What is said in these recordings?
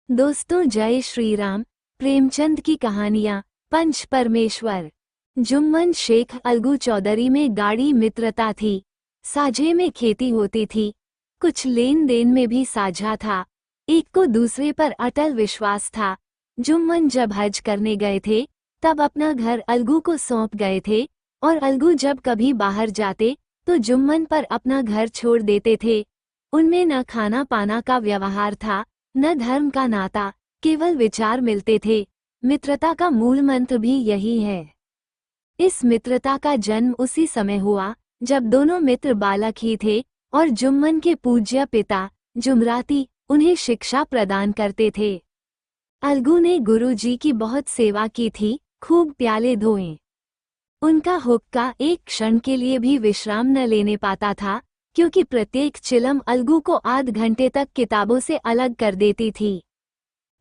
दोस्तों, जय श्री राम। प्रेमचंद की कहानियाँ। पंच परमेश्वर। जुम्मन शेख अलगू चौधरी में गाढ़ी मित्रता थी। साझे में खेती होती थी, कुछ लेन देन में भी साझा था। एक को दूसरे पर अटल विश्वास था। जुम्मन जब हज करने गए थे तब अपना घर अलगू को सौंप गए थे, और अलगू जब कभी बाहर जाते तो जुम्मन पर अपना घर छोड़ देते थे। उनमें न खाना पाना का व्यवहार था, न धर्म का नाता, केवल विचार मिलते थे। मित्रता का मूल मंत्र भी यही है। इस मित्रता का जन्म उसी समय हुआ जब दोनों मित्र बालक ही थे और जुम्मन के पूज्य पिता जुमराती उन्हें शिक्षा प्रदान करते थे। अलगू ने गुरुजी की बहुत सेवा की थी, खूब प्याले धोए। उनका हुक्का एक क्षण के लिए भी विश्राम न लेने पाता था, क्योंकि प्रत्येक चिलम अलगू को आध घंटे तक किताबों से अलग कर देती थी।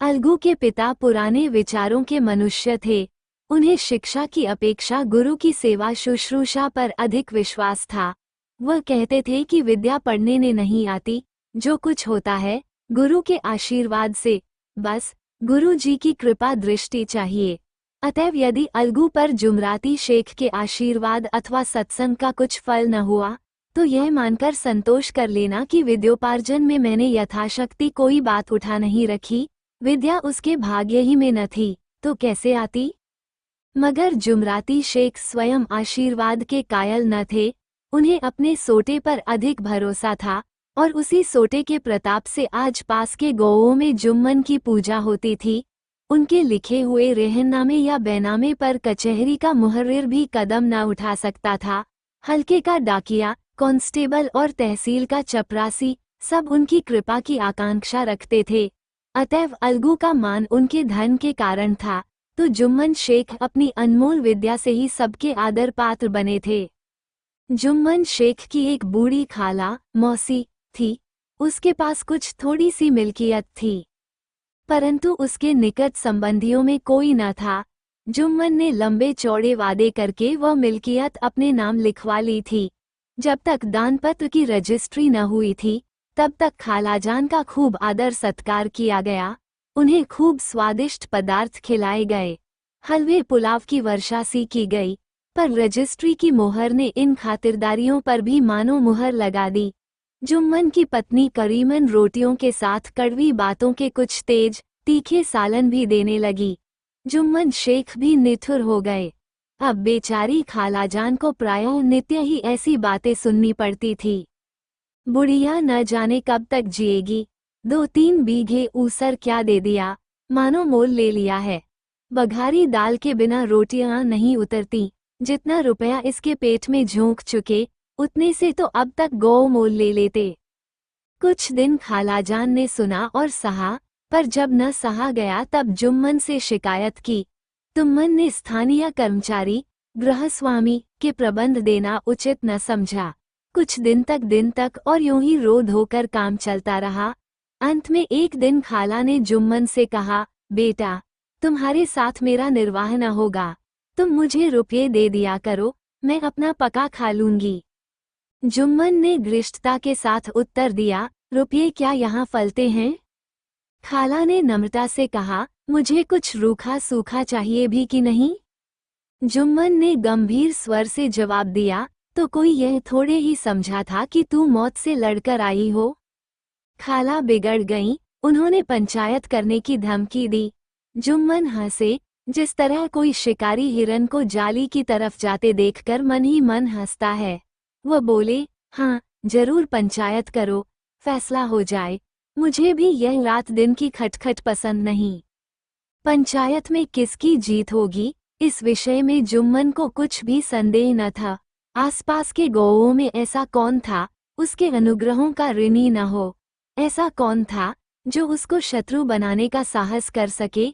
अलगू के पिता पुराने विचारों के मनुष्य थे। उन्हें शिक्षा की अपेक्षा गुरु की सेवा शुश्रूषा पर अधिक विश्वास था। वह कहते थे कि विद्या पढ़ने ने नहीं आती, जो कुछ होता है गुरु के आशीर्वाद से, बस गुरु जी की कृपा दृष्टि चाहिए। अतएव यदि अलगू पर जुमराती शेख के आशीर्वाद अथवा सत्संग का कुछ फल न हुआ तो यह मानकर संतोष कर लेना कि विद्योपार्जन में मैंने यथाशक्ति कोई बात उठा नहीं रखी। विद्या उसके भाग्य ही में न थी तो कैसे आती। मगर जुमराती शेख स्वयं आशीर्वाद के कायल न थे। उन्हें अपने सोटे पर अधिक भरोसा था, और उसी सोटे के प्रताप से आज पास के गौओं में जुम्मन की पूजा होती थी। उनके लिखे हुए रेहननामे या बैनामे पर कचहरी का मुहर्रिर भी कदम न उठा सकता था। हल्के का डाकिया, कांस्टेबल और तहसील का चपरासी सब उनकी कृपा की आकांक्षा रखते थे। अतएव अलगू का मान उनके धन के कारण था, तो जुम्मन शेख अपनी अनमोल विद्या से ही सबके आदर पात्र बने थे। जुम्मन शेख की एक बूढ़ी खाला मौसी थी। उसके पास कुछ थोड़ी सी मिल्कियत थी, परंतु उसके निकट संबंधियों में कोई न था। जुम्मन ने लंबे चौड़े वादे करके वह मिल्कियत अपने नाम लिखवा ली थी। जब तक दानपत्र की रजिस्ट्री न हुई थी तब तक खालाजान का खूब आदर सत्कार किया गया। उन्हें खूब स्वादिष्ट पदार्थ खिलाए गए, हलवे पुलाव की वर्षा सी की गई। पर रजिस्ट्री की मोहर ने इन खातिरदारियों पर भी मानो मुहर लगा दी। जुम्मन की पत्नी करीमन रोटियों के साथ कड़वी बातों के कुछ तेज तीखे सालन भी देने लगी। जुम्मन शेख भी निठुर हो गए। अब बेचारी खालाजान को प्रायः नित्य ही ऐसी बातें सुननी पड़ती थी। बुढ़िया न जाने कब तक जिएगी। 2-3 बीघे ऊसर क्या दे दिया, मानो मोल ले लिया है। बघारी दाल के बिना रोटियां नहीं उतरती। जितना रुपया इसके पेट में झोंक चुके उतने से तो अब तक गौ मोल ले लेते। कुछ दिन खालाजान ने सुना और सहा, पर जब न सहा गया तब जुम्मन से शिकायत की। जुम्मन ने स्थानीय कर्मचारी गृहस्वामी के प्रबंध देना उचित न समझा। कुछ दिन तक और यूं ही रो धोकर काम चलता रहा। अंत में एक दिन खाला ने जुम्मन से कहा, बेटा, तुम्हारे साथ मेरा निर्वाह न होगा। तुम मुझे रुपये दे दिया करो, मैं अपना पका खा लूंगी। जुम्मन ने गृष्टता के साथ उत्तर दिया, रुपये क्या यहाँ फलते हैं? खाला ने नम्रता से कहा, मुझे कुछ रूखा सूखा चाहिए भी कि नहीं? जुम्मन ने गंभीर स्वर से जवाब दिया, तो कोई यह थोड़े ही समझा था कि तू मौत से लड़कर आई हो। खाला बिगड़ गईं, उन्होंने पंचायत करने की धमकी दी। जुम्मन हंसे, जिस तरह कोई शिकारी हिरन को जाली की तरफ जाते देखकर मन ही मन हंसता है। वह बोले, हाँ जरूर पंचायत करो, फैसला हो जाए। मुझे भी यह रात दिन की खटखट पसंद नहीं। पंचायत में किसकी जीत होगी, इस विषय में जुम्मन को कुछ भी संदेह न था। आसपास के गौओं में ऐसा कौन था उसके अनुग्रहों का ऋणी न हो? ऐसा कौन था जो उसको शत्रु बनाने का साहस कर सके?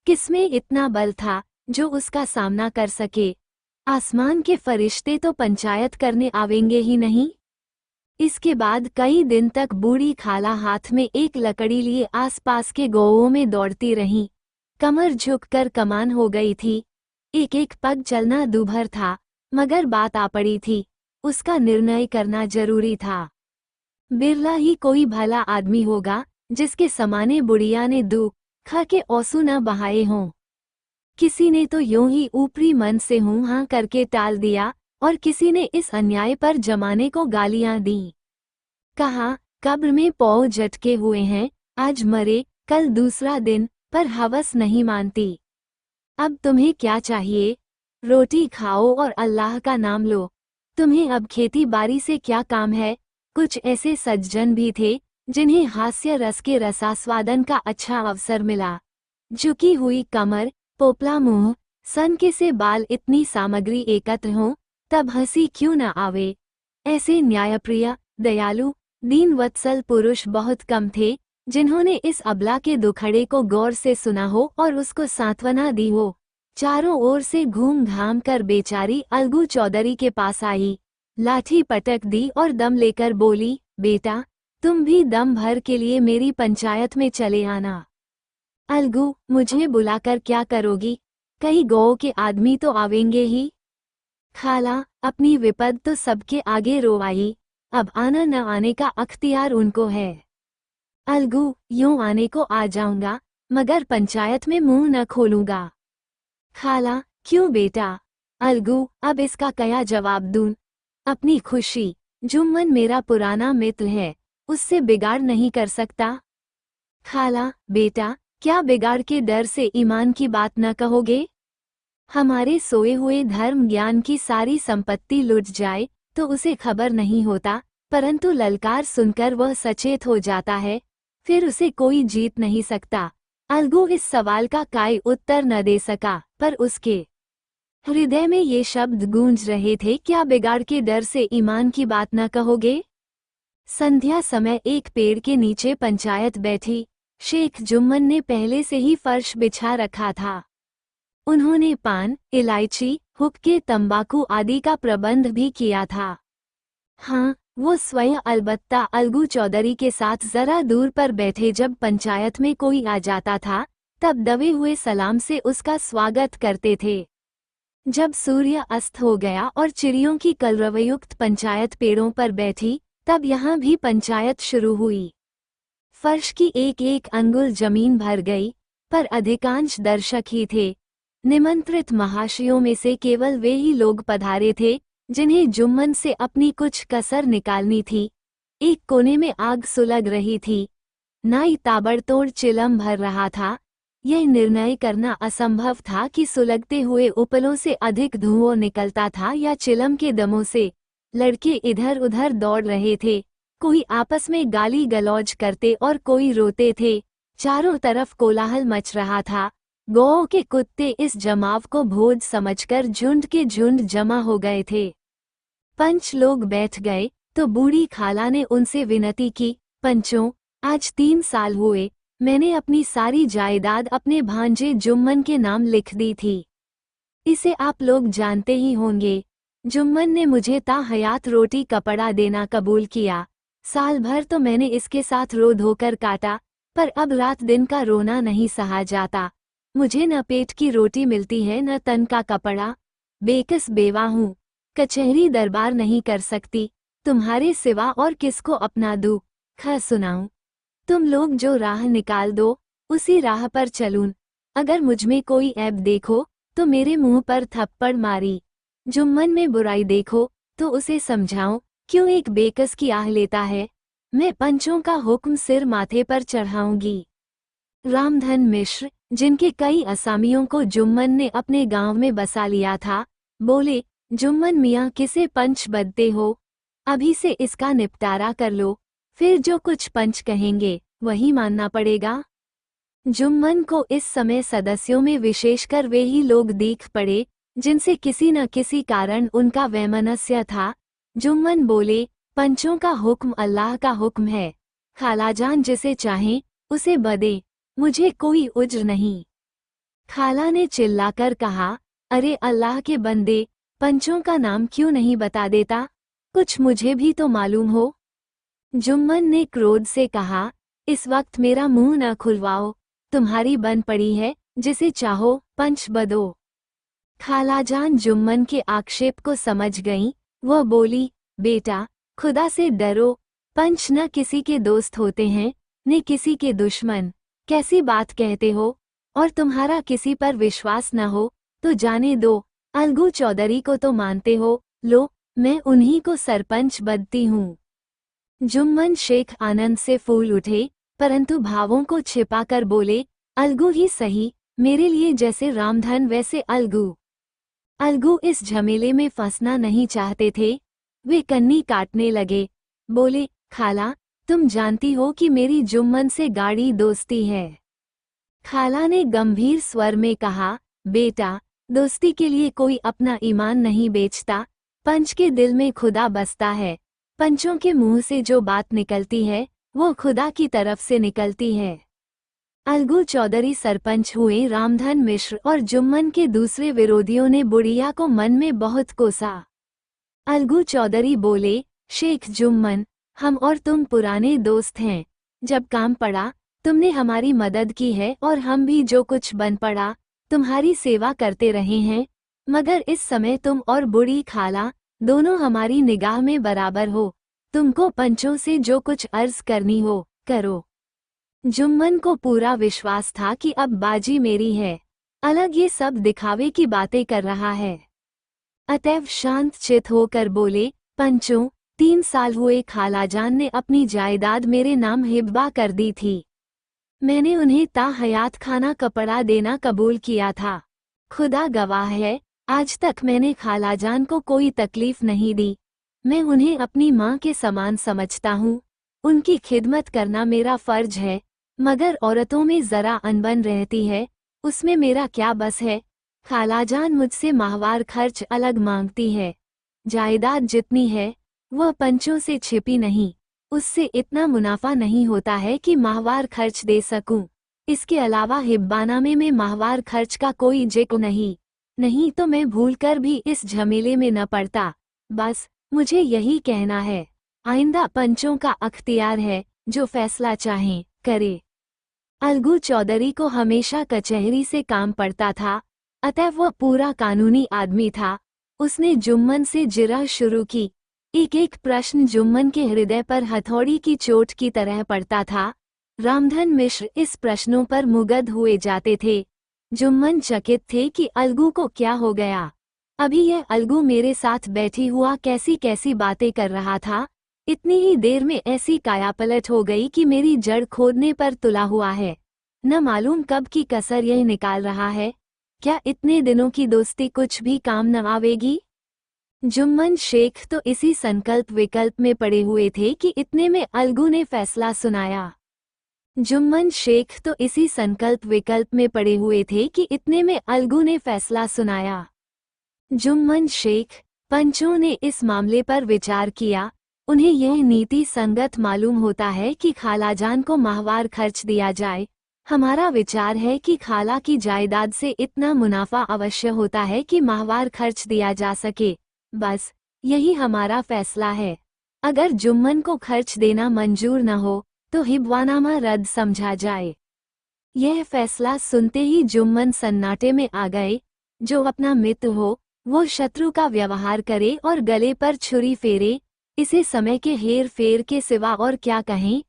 किसमें इतना बल था जो उसका सामना कर सके? आसमान के फरिश्ते तो पंचायत करने आवेंगे ही नहीं। इसके बाद कई दिन तक बूढ़ी खाला हाथ में एक लकड़ी लिए आसपास के गौओं में दौड़ती रहीं। कमर झुककर कमान हो गई थी। एक एक पग चलना दूभर था, मगर बात आ पड़ी थी। उसका निर्णय करना जरूरी था। बिरला ही कोई भला आदमी होगा जिसके समाने बुढ़िया ने दुख ख के औसू न बहाए हों। किसी ने तो यूं ही ऊपरी मन से हूं हाँ करके टाल दिया और किसी ने इस अन्याय पर जमाने को गालियां दी। कहा, कब्र में पौ झटके हुए हैं, आज मरे कल दूसरा दिन, पर हवस नहीं मानती। अब तुम्हें क्या चाहिए? रोटी खाओ और अल्लाह का नाम लो। तुम्हें अब खेती बाड़ी से क्या काम है? कुछ ऐसे सज्जन भी थे जिन्हें हास्य रस के रसास्वादन का अच्छा अवसर मिला। झुकी हुई कमर, पोपला मुंह, सनके से बाल, इतनी सामग्री एकत्र हो तब हंसी क्यों न आवे। ऐसे न्यायप्रिय, दयालु, दीन वत्सल पुरुष बहुत कम थे जिन्होंने इस अबला के दुखड़े को गौर से सुना हो और उसको सांत्वना दी हो। चारों ओर से घूम घाम कर बेचारी अलगू चौधरी के पास आई, लाठी पटक दी और दम लेकर बोली, बेटा तुम भी दम भर के लिए मेरी पंचायत में चले आना। अलगू, मुझे बुलाकर क्या करोगी? कई गांव के आदमी तो आवेंगे ही। खाला, अपनी विपद तो सबके आगे रोवाई, अब आना न आने का अख्तियार उनको है। अलगू, यूं आने को आ जाऊंगा मगर पंचायत में मुंह न खोलूंगा। खाला, क्यों बेटा? अलगू, अब इसका क्या जवाब दूं? अपनी खुशी, जुम्मन मेरा पुराना मित्र है, उससे बिगाड़ नहीं कर सकता। खाला, बेटा क्या बिगाड़ के डर से ईमान की बात न कहोगे? हमारे सोए हुए धर्म ज्ञान की सारी संपत्ति लुट जाए तो उसे खबर नहीं होता, परंतु ललकार सुनकर वह सचेत हो जाता है, फिर उसे कोई जीत नहीं सकता। अलगू इस सवाल का कोई उत्तर न दे सका, पर उसके हृदय में ये शब्द गूंज रहे थे, क्या बिगाड़ के डर से ईमान की बात न कहोगे? संध्या समय एक पेड़ के नीचे पंचायत बैठी। शेख जुम्मन ने पहले से ही फर्श बिछा रखा था। उन्होंने पान, इलायची, हुक्के, तंबाकू आदि का प्रबंध भी किया था। हाँ, वो स्वयं अलबत्ता अलगू चौधरी के साथ जरा दूर पर बैठे जब पंचायत में कोई आ जाता था तब दबे हुए सलाम से उसका स्वागत करते थे। जब सूर्य अस्त हो गया और चिड़ियों की कलरवयुक्त पंचायत पेड़ों पर बैठी तब यहाँ भी पंचायत शुरू हुई। फर्श की एक एक अंगुल जमीन भर गई, पर अधिकांश दर्शक ही थे। निमंत्रित महाशयों में से केवल वे ही लोग पधारे थे जिन्हें जुम्मन से अपनी कुछ कसर निकालनी थी। एक कोने में आग सुलग रही थी। नाई ताबड़तोड़ चिलम भर रहा था। यह निर्णय करना असंभव था कि सुलगते हुए उपलों से अधिक धुआं निकलता था या चिलम के दमों से। लड़के इधर उधर दौड़ रहे थे, कोई आपस में गाली गलौज करते और कोई रोते थे। चारों तरफ कोलाहल मच रहा था। गौओं के कुत्ते इस जमाव को भोज समझकर झुंड के झुंड जमा हो गए थे। पंच लोग बैठ गए तो बूढ़ी खाला ने उनसे विनती की, पंचों, आज 3 साल हुए मैंने अपनी सारी जायदाद अपने भांजे जुम्मन के नाम लिख दी थी। इसे आप लोग जानते ही होंगे। जुम्मन ने मुझे ता हयात रोटी कपड़ा देना कबूल किया। साल भर तो मैंने इसके साथ रो धोकर काटा, पर अब रात दिन का रोना नहीं सहा जाता। मुझे न पेट की रोटी मिलती है न तन का कपड़ा। बेकस बेवा हूँ, कचहरी दरबार नहीं कर सकती, तुम्हारे सिवा और किसको अपना दूँ? ख सुनाऊं? तुम लोग जो राह निकाल दो उसी राह पर चलूं। अगर मुझमें कोई ऐब देखो तो मेरे मुंह पर थप्पड़ मारी। जुम्मन में बुराई देखो तो उसे समझाओ, क्यों एक बेकस की आह लेता है? मैं पंचों का हुक्म सिर माथे पर चढ़ाऊंगी। रामधन मिश्र, जिनके कई असामियों को जुम्मन ने अपने गांव में बसा लिया था, बोले, जुम्मन मियाँ किसे पंच बदते हो? अभी से इसका निपटारा कर लो, फिर जो कुछ पंच कहेंगे वही मानना पड़ेगा। जुम्मन को इस समय सदस्यों में विशेषकर वे ही लोग दीख पड़े जिनसे किसी न किसी कारण उनका वैमनस्य था। जुम्मन बोले, पंचों का हुक्म अल्लाह का हुक्म है। खालाजान जिसे चाहें उसे बदे, मुझे कोई उज्र नहीं। खाला ने चिल्लाकर कहा, अरे अल्लाह के बंदे, पंचों का नाम क्यों नहीं बता देता? कुछ मुझे भी तो मालूम हो। जुम्मन ने क्रोध से कहा, इस वक्त मेरा मुंह न खुलवाओ, तुम्हारी बन पड़ी है, जिसे चाहो पंच बदो। खालाजान जुम्मन के आक्षेप को समझ गईं, वह बोली, बेटा खुदा से डरो, पंच न किसी के दोस्त होते हैं न किसी के दुश्मन। कैसी बात कहते हो? और तुम्हारा किसी पर विश्वास न हो तो जाने दो। अलगू चौधरी को तो मानते हो, लो मैं उन्हीं को सरपंच बनती हूँ। जुम्मन शेख आनंद से फूल उठे, परंतु भावों को छिपाकर बोले, अलगू ही सही, मेरे लिए जैसे रामधन वैसे अलगू। अलगू इस झमेले में फंसना नहीं चाहते थे। वे कन्नी काटने लगे, बोले, खाला, तुम जानती हो कि मेरी जुम्मन से गाढ़ी दोस्ती है। खाला ने गंभीर स्वर में कहा, बेटा, दोस्ती के लिए कोई अपना ईमान नहीं बेचता, पंच के दिल में खुदा बसता है। पंचों के मुंह से जो बात निकलती है वो खुदा की तरफ से निकलती है। अलगू चौधरी सरपंच हुए। रामधन मिश्र और जुम्मन के दूसरे विरोधियों ने बुढ़िया को मन में बहुत कोसा। अलगू चौधरी बोले, शेख जुम्मन, हम और तुम पुराने दोस्त हैं। जब काम पड़ा तुमने हमारी मदद की है और हम भी जो कुछ बन पड़ा तुम्हारी सेवा करते रहे हैं, मगर इस समय तुम और बूढ़ी खाला दोनों हमारी निगाह में बराबर हो। तुमको पंचों से जो कुछ अर्ज करनी हो करो। जुम्मन को पूरा विश्वास था कि अब बाजी मेरी है, अलग ये सब दिखावे की बातें कर रहा है। अतएव शांत चित होकर बोले, पंचों, 3 साल हुए खालाजान ने अपनी जायदाद मेरे नाम हिब्बा कर दी थी। मैंने उन्हें ताहयात खाना कपड़ा देना कबूल किया था। खुदा गवाह है, आज तक मैंने खालाजान को कोई तकलीफ नहीं दी। मैं उन्हें अपनी माँ के समान समझता हूँ। उनकी खिदमत करना मेरा फर्ज है, मगर औरतों में जरा अनबन रहती है, उसमें मेरा क्या बस है। खालाजान मुझसे माहवार खर्च अलग मांगती है। जायदाद जितनी है वह पंचों से छिपी नहीं, उससे इतना मुनाफा नहीं होता है कि माहवार खर्च दे सकूं। इसके अलावा हिब्बानामे में माहवार खर्च का कोई जिक्र नहीं तो मैं भूलकर भी इस झमेले में न पड़ता। बस मुझे यही कहना है, आइंदा पंचों का अख्तियार है, जो फैसला चाहें करे। अलगू चौधरी को हमेशा कचहरी से काम पड़ता था, अतः वह पूरा कानूनी आदमी था। उसने जुम्मन से जिरह शुरू की। एक एक प्रश्न जुम्मन के हृदय पर हथौड़ी की चोट की तरह पड़ता था। रामधन मिश्र इस प्रश्नों पर मुग्ध हुए जाते थे। जुम्मन चकित थे कि अलगू को क्या हो गया। अभी यह अलगू मेरे साथ बैठी हुआ कैसी कैसी बातें कर रहा था, इतनी ही देर में ऐसी कायापलट हो गई कि मेरी जड़ खोदने पर तुला हुआ है। न मालूम कब की कसर यह निकाल रहा है। क्या इतने दिनों की दोस्ती कुछ भी काम न आवेगी? जुम्मन शेख तो इसी संकल्प विकल्प में पड़े हुए थे कि इतने में अलगू ने फैसला सुनाया। जुम्मन शेख तो इसी संकल्प विकल्प में पड़े हुए थे कि इतने में अलगू ने फैसला सुनाया। जुम्मन शेख, पंचों ने इस मामले पर विचार किया। उन्हें यह नीति संगत मालूम होता है कि खालाजान को माहवार खर्च दिया जाए। हमारा विचार है कि खाला की जायदाद से इतना मुनाफा अवश्य होता है कि माहवार खर्च दिया जा सके। बस यही हमारा फैसला है। अगर जुम्मन को खर्च देना मंजूर न हो तो हिब्बानामा रद्द समझा जाए। यह फैसला सुनते ही जुम्मन सन्नाटे में आ गए। जो अपना मित्र हो वो शत्रु का व्यवहार करे और गले पर छुरी फेरे, इसे समय के हेर फेर के सिवा और क्या कहें।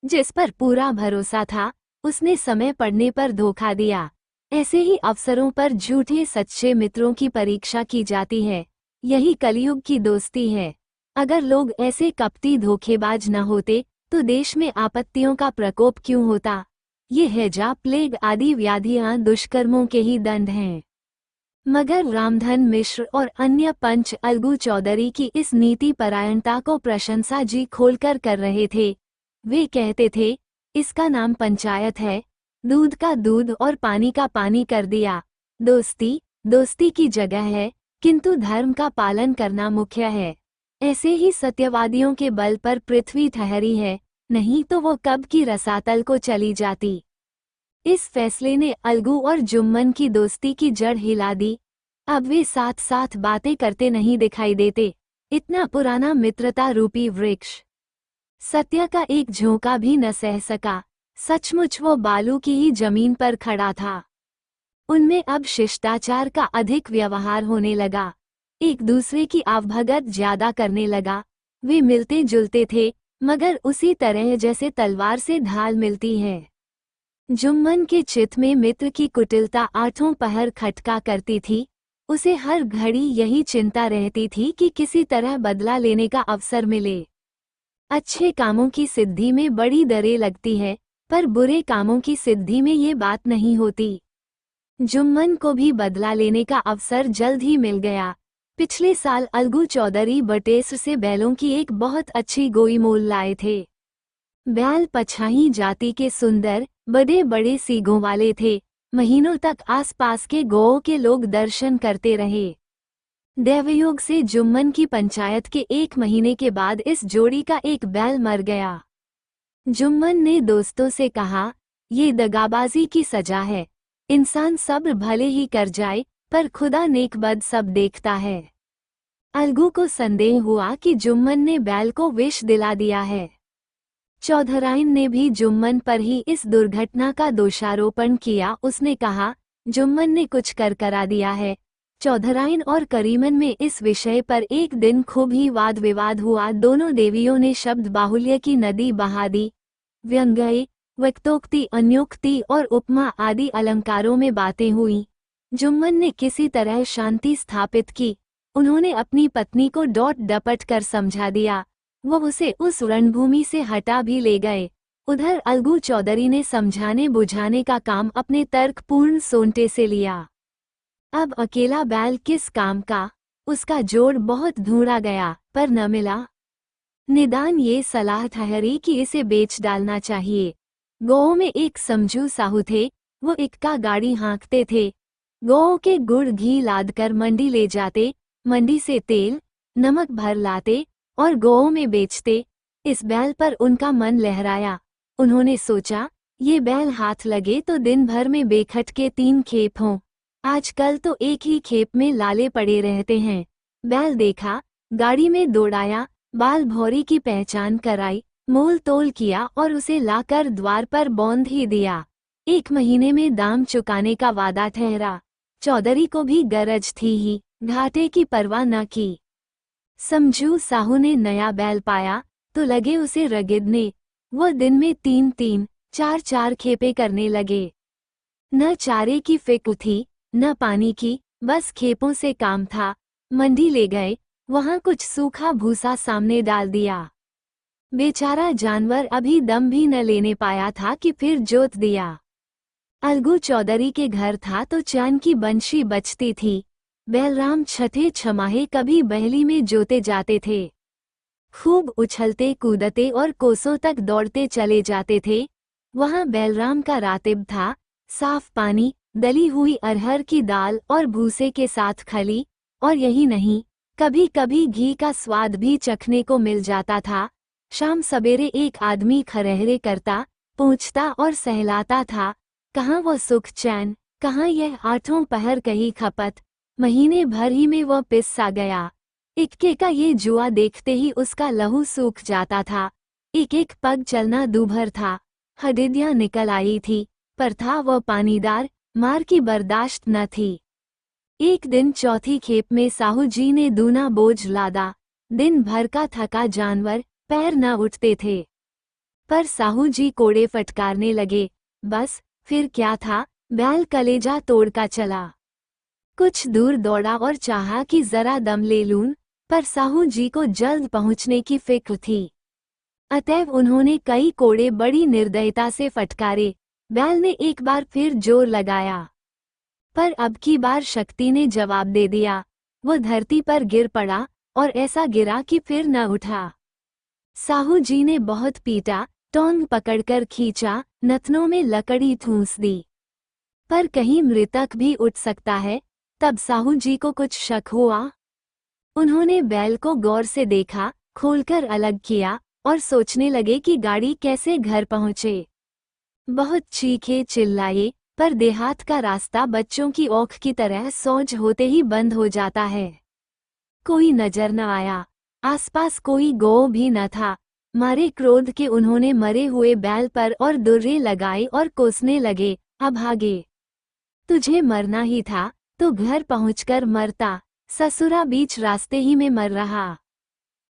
जिस पर पूरा भरोसा था उसने समय पड़ने पर धोखा दिया। ऐसे ही अवसरों पर झूठे सच्चे मित्रों की परीक्षा की जाती है। यही कलयुग की दोस्ती है। अगर लोग ऐसे कपटी धोखेबाज न होते तो देश में आपत्तियों का प्रकोप क्यों होता। ये हैजा, प्लेग आदि व्याधियां दुष्कर्मों के ही दंड हैं। मगर रामधन मिश्र और अन्य पंच अलगू चौधरी की इस नीति परायणता को प्रशंसा जी खोलकर कर रहे थे। वे कहते थे, इसका नाम पंचायत है, दूध का दूध और पानी का पानी कर दिया। दोस्ती दोस्ती की जगह है, किंतु धर्म का पालन करना मुख्य है। ऐसे ही सत्यवादियों के बल पर पृथ्वी ठहरी है, नहीं तो वो कब की रसातल को चली जाती। इस फैसले ने अलगू और जुम्मन की दोस्ती की जड़ हिला दी। अब वे साथ साथ बातें करते नहीं दिखाई देते। इतना पुराना मित्रता रूपी वृक्ष सत्य का एक झोंका भी न सह सका। सचमुच वो बालू की ही जमीन पर खड़ा था। उनमें अब शिष्टाचार का अधिक व्यवहार होने लगा, एक दूसरे की आवभगत ज्यादा करने लगा। वे मिलते जुलते थे, मगर उसी तरह जैसे तलवार से ढाल मिलती है। जुम्मन के चित्त में मित्र की कुटिलता आठों पहर खटका करती थी। उसे हर घड़ी यही चिंता रहती थी कि किसी तरह बदला लेने का अवसर मिले। अच्छे कामों की सिद्धि में बड़ी देर लगती है, पर बुरे कामों की सिद्धि में ये बात नहीं होती। जुम्मन को भी बदला लेने का अवसर जल्द ही मिल गया। पिछले साल अलगू चौधरी बटेसर से बैलों की एक बहुत अच्छी गोई मोल लाए थे। बैल पछाही जाति के सुंदर बड़े बड़े सींगों वाले थे। महीनों तक आसपास के गांवों के लोग दर्शन करते रहे। दैवयोग से जुम्मन की पंचायत के 1 महीने के बाद इस जोड़ी का एक बैल मर गया। जुम्मन ने दोस्तों से कहा, ये दगाबाजी की सजा है। इंसान सब्र भले ही कर जाए, पर खुदा नेकबद सब देखता है। अलगू को संदेह हुआ कि जुम्मन ने बैल को विष दिला दिया है। चौधराइन ने भी जुम्मन पर ही इस दुर्घटना का दोषारोपण किया। उसने कहा, जुम्मन ने कुछ कर करा दिया है। चौधराइन और करीमन में इस विषय पर एक दिन खूब ही वाद विवाद हुआ। दोनों देवियों ने शब्द बाहुल्य की नदी बहा दी। व्यंग्य, वक्तोक्ति, अन्योक्ति और उपमा आदि अलंकारों में बातें हुई। जुम्मन ने किसी तरह शांति स्थापित की। उन्होंने अपनी पत्नी को डॉट डपट कर समझा दिया। वो उसे उस रणभूमि से हटा भी ले गए। उधर अलगू चौधरी ने समझाने बुझाने का काम अपने तर्कपूर्ण सोंटे से लिया। अब अकेला बैल किस काम का? उसका जोड़ बहुत ढूंढा गया, पर न मिला। निदान ये सलाह ठहरी कि इसे बेच डालना चाहिए। गांव में एक समझू साहू थे। वो इक्का गाड़ी हाँकते थे। गांव के गुड़ घी लादकर मंडी ले जाते, मंडी से तेल नमक भर लाते और गांव में बेचते। इस बैल पर उनका मन लहराया। उन्होंने सोचा, ये बैल हाथ लगे तो दिन भर में बेखटके 3 खेप हों। आजकल तो एक ही खेप में लाले पड़े रहते हैं। बैल देखा, गाड़ी में दौड़ाया, बाल भौरी की पहचान कराई, मोल तोल किया और उसे लाकर द्वार पर बांध ही दिया। 1 महीने में दाम चुकाने का वादा ठहरा। चौधरी को भी गरज थी ही, घाटे की परवाह न की। समझू साहू ने नया बैल पाया तो लगे उसे रगिदने। वो दिन में 3-3, 4-4 खेपे करने लगे। न चारे की फिक्र थी, न पानी की, बस खेपों से काम था। मंडी ले गए, वहां कुछ सूखा भूसा सामने डाल दिया। बेचारा जानवर अभी दम भी न लेने पाया था कि फिर जोत दिया। अलगू चौधरी के घर था तो चैन की बंशी बजती थी। बैलराम छठे छमाहे कभी बहली में जोते जाते थे। खूब उछलते कूदते और कोसों तक दौड़ते चले जाते थे। वहां बैलराम का रातिब था। साफ पानी, दली हुई अरहर की दाल और भूसे के साथ खली, और यही नहीं, कभी कभी घी का स्वाद भी चखने को मिल जाता था। शाम सवेरे एक आदमी खरहरे करता, पूछता और सहलाता था। कहाँ वो सुख चैन, कहाँ यह 8 पहर कही खपत। महीने भर ही में वह पिस सा गया। इक्के का ये जुआ देखते ही उसका लहू सूख जाता था। एक एक पग चलना दूभर था। हडिडियां निकल आई थी, पर था वह पानीदार, मार की बर्दाश्त न थी। एक दिन चौथी खेप में साहू जी ने दूना बोझ लादा। दिन भर का थका जानवर, पैर न उठते थे। पर साहू जी कोड़े फटकारने लगे। बस, फिर क्या था, बैल कलेजा तोड़ का चला। कुछ दूर दौड़ा और चाहा कि जरा दम ले लूं, पर साहू जी को जल्द पहुंचने की फिक्र थी। अतएव उन्होंने कई कोड़े बड़ी निर्दयता से फटकारे। बैल ने एक बार फिर जोर लगाया, पर अब की बार शक्ति ने जवाब दे दिया। वो धरती पर गिर पड़ा और ऐसा गिरा कि फिर न उठा। साहू जी ने बहुत पीटा, टोंग पकड़कर खींचा, नथनों में लकड़ी ठूंस दी। पर कहीं मृतक भी उठ सकता है। तब साहू जी को कुछ शक हुआ। उन्होंने बैल को गौर से देखा, खोलकर अलग किया और सोचने लगे कि गाड़ी कैसे घर पहुंचे। बहुत चीखे चिल्लाए, पर देहात का रास्ता बच्चों की औख की तरह सोज होते ही बंद हो जाता है। कोई नजर न आया। आसपास कोई गौ भी न था। मारे क्रोध के उन्होंने मरे हुए बैल पर और दुर्रे लगाए और कोसने लगे। अब भागे, तुझे मरना ही था तो घर पहुंचकर मरता। ससुरा बीच रास्ते ही में मर रहा।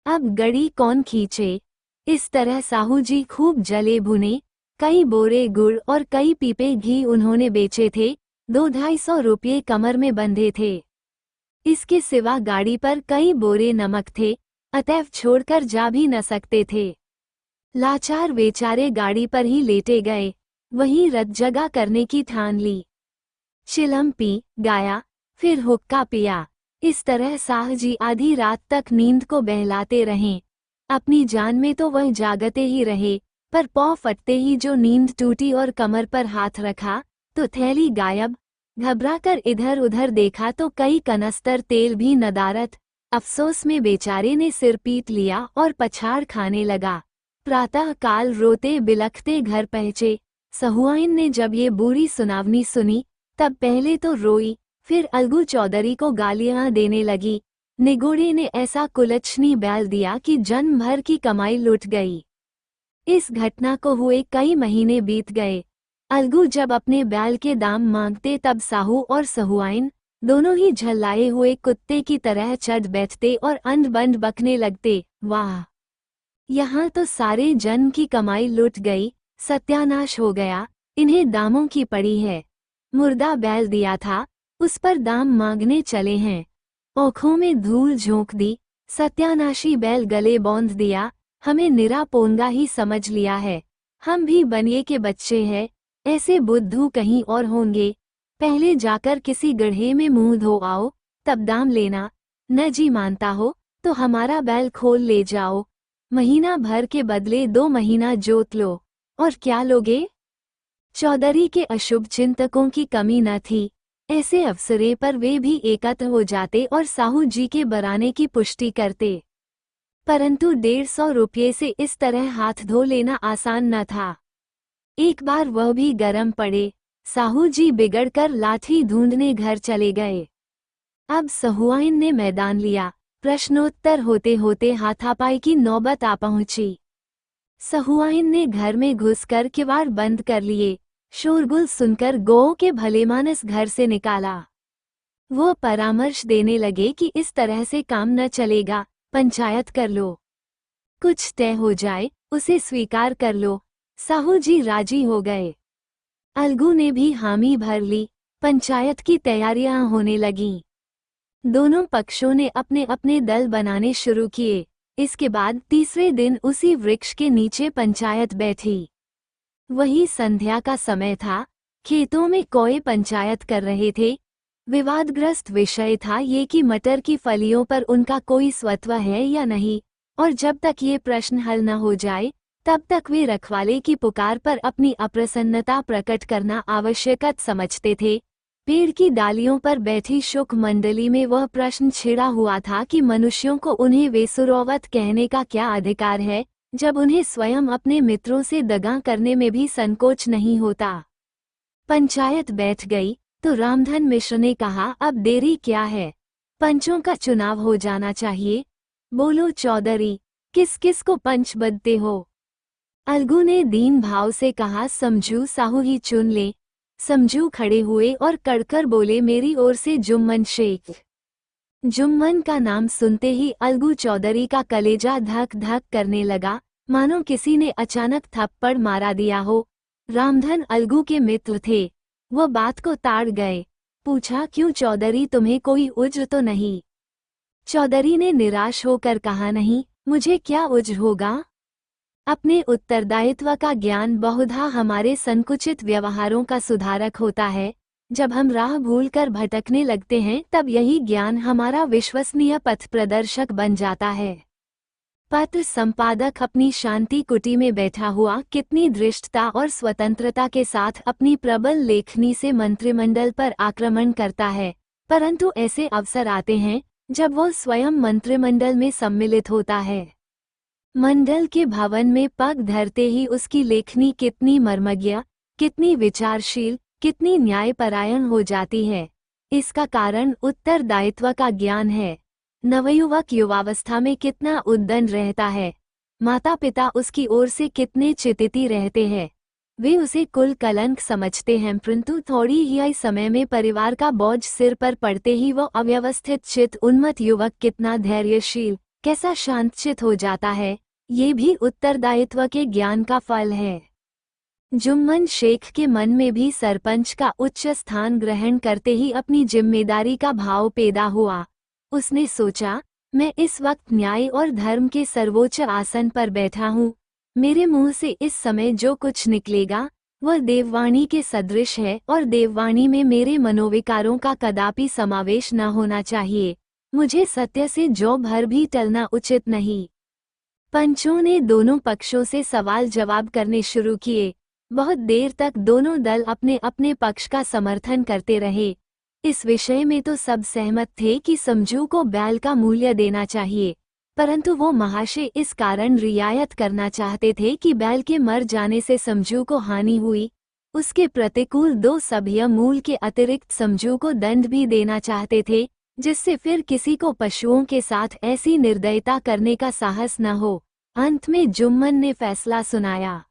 अब गड़ी कौन खींचे। इस तरह साहू जी खूब जले भुने। कई बोरे गुड़ और कई पीपे घी उन्होंने बेचे थे। 200-250 रुपये कमर में बंधे थे। इसके सिवा गाड़ी पर कई बोरे नमक थे, अतएव छोड़कर जा भी न सकते थे। लाचार बेचारे गाड़ी पर ही लेटे गए, वहीं रत जगा करने की ठान ली। चिलम पी, गाया, फिर हुक्का पिया। इस तरह साह जी आधी रात तक नींद को बहलाते रहें। अपनी जान में तो वह जागते ही रहे, पर पौ फटते ही जो नींद टूटी और कमर पर हाथ रखा तो थैली गायब। घबराकर इधर उधर देखा तो कई कनस्तर तेल भी नदारत। अफसोस में बेचारे ने सिर पीट लिया और पछाड़ खाने लगा। प्रातः काल रोते बिलखते घर पहुंचे। सहुआइन ने जब ये बुरी सुनावनी सुनी तब पहले तो रोई, फिर अलगू चौधरी को गालियां देने लगी। निगोड़े ने ऐसा कुलच्छनी बैल दिया कि जन्म भर की कमाई लुट गई। इस घटना को हुए कई महीने बीत गए। अलगू जब अपने बैल के दाम मांगते तब साहू और सहुआइन दोनों ही झल्लाए हुए कुत्ते की तरह चढ़ बैठते और अंड बंड बकने लगते। वाह, यहाँ तो सारे जन्म की कमाई लुट गई, सत्यानाश हो गया, इन्हें दामों की पड़ी है। मुर्दा बैल दिया था, उस पर दाम मांगने चले हैं। ओखों में धूल झोंक दी, सत्यानाशी बैल गले बौंध दिया, हमें निरा पोंगा ही समझ लिया है। हम भी बनिए के बच्चे हैं, ऐसे बुद्धू कहीं और होंगे। पहले जाकर किसी गड्ढे में मुंह धो आओ, तब दाम लेना। न जी मानता हो तो हमारा बैल खोल ले जाओ, महीना भर के बदले 2 महीना जोत लो। और क्या लोगे? चौधरी के अशुभ चिंतकों की कमी न थी। ऐसे अवसरे पर वे भी एकत्र हो जाते और साहू जी के बराने की पुष्टि करते। परंतु 150 रुपये से इस तरह हाथ धो लेना आसान न था। एक बार वह भी गरम पड़े। साहू जी बिगड़कर लाठी ढूंढने घर चले गए। अब सहुआइन ने मैदान लिया। प्रश्नोत्तर होते होते हाथापाई की नौबत आ पहुंची। सहुआइन ने घर में घुसकर किवाड़ बंद कर लिए। शोरगुल सुनकर गौ के भलेमानस घर से निकाला। वो परामर्श देने लगे कि इस तरह से काम न चलेगा, पंचायत कर लो। कुछ तय हो जाए, उसे स्वीकार कर लो। साहू जी राजी हो गए। अलगू ने भी हामी भर ली। पंचायत की तैयारियां होने लगीं। दोनों पक्षों ने अपने अपने दल बनाने शुरू किए। इसके बाद तीसरे दिन उसी वृक्ष के नीचे पंचायत बैठी। वही संध्या का समय था। खेतों में कौए पंचायत कर रहे थे। विवादग्रस्त विषय था ये कि मटर की फलियों पर उनका कोई स्वत्व है या नहीं, और जब तक ये प्रश्न हल न हो जाए तब तक वे रखवाले की पुकार पर अपनी अप्रसन्नता प्रकट करना आवश्यकत समझते थे। पेड़ की डालियों पर बैठी शुक मंडली में वह प्रश्न छिड़ा हुआ था कि मनुष्यों को उन्हें वेसुरोवत कहने का क्या अधिकार है, जब उन्हें स्वयं अपने मित्रों से दगा करने में भी संकोच नहीं होता। पंचायत बैठ गई तो रामधन मिश्र ने कहा, अब देरी क्या है, पंचों का चुनाव हो जाना चाहिए। बोलो चौधरी, किस किस को पंच बदते हो? अलगू ने दीन भाव से कहा, समझू साहू ही चुन ले। समझू खड़े हुए और कड़कर बोले, मेरी ओर से जुम्मन शेख। जुम्मन का नाम सुनते ही अलगू चौधरी का कलेजा धक धक करने लगा, मानो किसी ने अचानक थप्पड़ मारा दिया हो। रामधन अलगू के मित्र थे, वह बात को ताड़ गए। पूछा, क्यों चौधरी, तुम्हें कोई उज्र तो नहीं? चौधरी ने निराश होकर कहा, नहीं, मुझे क्या उज्र होगा। अपने उत्तरदायित्व का ज्ञान बहुधा हमारे संकुचित व्यवहारों का सुधारक होता है। जब हम राह भूलकर भटकने लगते हैं तब यही ज्ञान हमारा विश्वसनीय पथ प्रदर्शक बन जाता है। पत्र संपादक अपनी शांति कुटी में बैठा हुआ कितनी धृष्टता और स्वतंत्रता के साथ अपनी प्रबल लेखनी से मंत्रिमंडल पर आक्रमण करता है, परंतु ऐसे अवसर आते हैं जब वह स्वयं मंत्रिमंडल में सम्मिलित होता है। मंडल के भवन में पग धरते ही उसकी लेखनी कितनी मर्मज्ञ, कितनी विचारशील, कितनी न्यायपरायण हो जाती है। इसका कारण उत्तरदायित्व का ज्ञान है। नवयुवक युवावस्था में कितना उद्दंड रहता है, माता पिता उसकी ओर से कितने चिंतित रहते हैं। वे उसे कुल कलंक समझते हैं, परंतु थोड़ी ही समय में परिवार का बोझ सिर पर पड़ते ही वो अव्यवस्थित चित्त उन्मत्त युवक कितना धैर्यशील, कैसा शांतचित्त हो जाता है। ये भी उत्तरदायित्व के ज्ञान का फल है। जुम्मन शेख के मन में भी सरपंच का उच्च स्थान ग्रहण करते ही अपनी जिम्मेदारी का भाव पैदा हुआ। उसने सोचा, मैं इस वक्त न्याय और धर्म के सर्वोच्च आसन पर बैठा हूँ। मेरे मुंह से इस समय जो कुछ निकलेगा वह देववाणी के सदृश है और देववाणी में मेरे मनोविकारों का कदापि समावेश न होना चाहिए। मुझे सत्य से जौ भर भी टलना उचित नहीं। पंचों ने दोनों पक्षों से सवाल जवाब करने शुरू किए। बहुत देर तक दोनों दल अपने अपने पक्ष का समर्थन करते रहे। इस विषय में तो सब सहमत थे कि समझू को बैल का मूल्य देना चाहिए, परंतु वो महाशय इस कारण रियायत करना चाहते थे कि बैल के मर जाने से समझू को हानि हुई। उसके प्रतिकूल 2 सभ्य मूल के अतिरिक्त समझू को दंड भी देना चाहते थे, जिससे फिर किसी को पशुओं के साथ ऐसी निर्दयता करने का साहस न हो। अंत में जुम्मन ने फैसला सुनाया,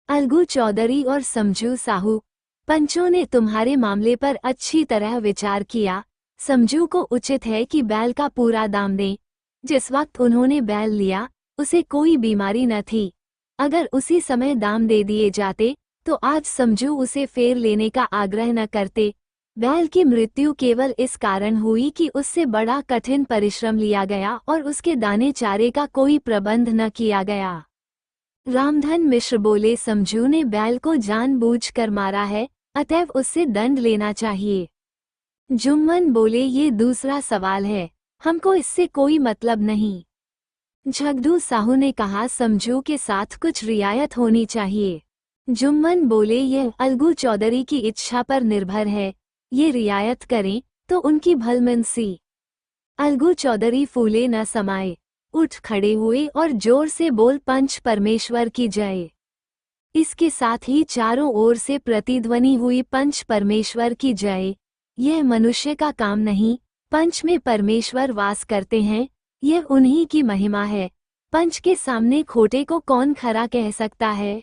अलगू चौधरी और समझू साहू, पंचों ने तुम्हारे मामले पर अच्छी तरह विचार किया। समझू को उचित है कि बैल का पूरा दाम दें। जिस वक्त उन्होंने बैल लिया उसे कोई बीमारी न थी। अगर उसी समय दाम दे दिए जाते तो आज समझू उसे फेर लेने का आग्रह न करते। बैल की मृत्यु केवल इस कारण हुई कि उससे बड़ा कठिन परिश्रम लिया गया और उसके दाने चारे का कोई प्रबंध न किया गया। रामधन मिश्र बोले, समझू ने बैल को जानबूझकर मारा है, अतएव उससे दंड लेना चाहिए। जुम्मन बोले, ये दूसरा सवाल है, हमको इससे कोई मतलब नहीं। झगड़ू साहू ने कहा, समझू के साथ कुछ रियायत होनी चाहिए। जुम्मन बोले, यह अलगू चौधरी की इच्छा पर निर्भर है। ये रियायत करें तो उनकी भलमनसी। अलगू चौधरी फूले न समाये, उठ खड़े हुए और जोर से बोल, पंच परमेश्वर की जय। इसके साथ ही चारों ओर से प्रतिध्वनि हुई, पंच परमेश्वर की जय। यह मनुष्य का काम नहीं, पंच में परमेश्वर वास करते हैं, यह उन्हीं की महिमा है। पंच के सामने खोटे को कौन खरा कह सकता है।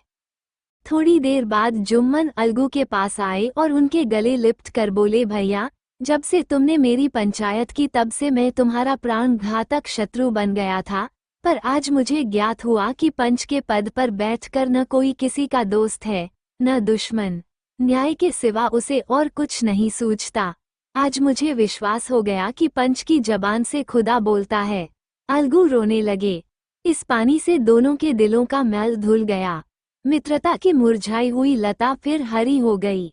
थोड़ी देर बाद जुम्मन अलगू के पास आए और उनके गले लिपट कर बोले, भैया, जब से तुमने मेरी पंचायत की तब से मैं तुम्हारा प्राण घातक शत्रु बन गया था, पर आज मुझे ज्ञात हुआ कि पंच के पद पर बैठकर न कोई किसी का दोस्त है न दुश्मन। न्याय के सिवा उसे और कुछ नहीं सूझता। आज मुझे विश्वास हो गया कि पंच की जबान से खुदा बोलता है। अलगू रोने लगे। इस पानी से दोनों के दिलों का मैल धुल गया। मित्रता की मुरझाई हुई लता फिर हरी हो गई।